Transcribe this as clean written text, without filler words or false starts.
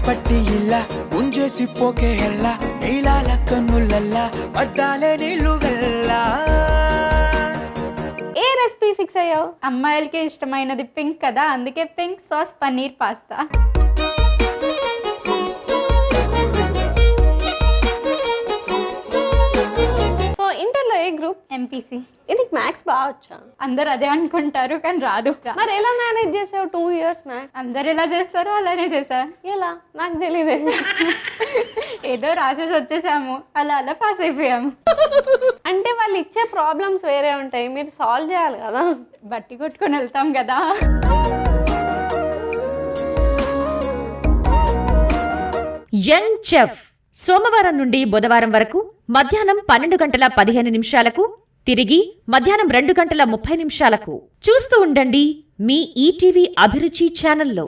ಪಟ್ಟಿ ಇಲ್ಲ ಮುಂಜೇಸಿ ಪೋಕೆ ಎಲ್ಲ ನೀಲಾಲ ಕನ್ನುಲಲ್ಲ పడ్డాలే నిలువెల్ల ఏ రెసిపీ ఫిక్స్ అయ్యావు? అమ్మాయిలకి ఇష్టమైనది పింక్ కదా, అందుకే pink sauce paneer pasta. So ఇంటర్లో ఏ గ్రూప్? ఎంపీసీ. నీకు మ్యాథ్స్ బాగా వచ్చా? అందరు అదే అనుకుంటారు కానీ రాదు. మరి ఎలా మేనేజ్ చేసావు 2 years మ్యాథ్స్? అందరు ఎలా చేస్తారో అలానే చేసా. ఎలా? నాకు తెలియదే. ఏదో రాసేసి వచ్చేసాము, అలా అలా పాస్ అయిపోయాము. అంటే వాళ్ళు ఇచ్చే ప్రాబ్లమ్స్ వేరే ఉంటాయి, మీరు సాల్వ్ చేయాలి కదా. బట్టి కొట్టుకొని వెళ్తాం కదా. యంగ్ చెఫ్ సోమవారం నుండి బుధవారం వరకు మధ్యాహ్నం 12:15 తిరిగి మధ్యాహ్నం 2:30 చూస్తూ ఉండండి మీ ఈటీవీ అభిరుచి ఛానల్లో.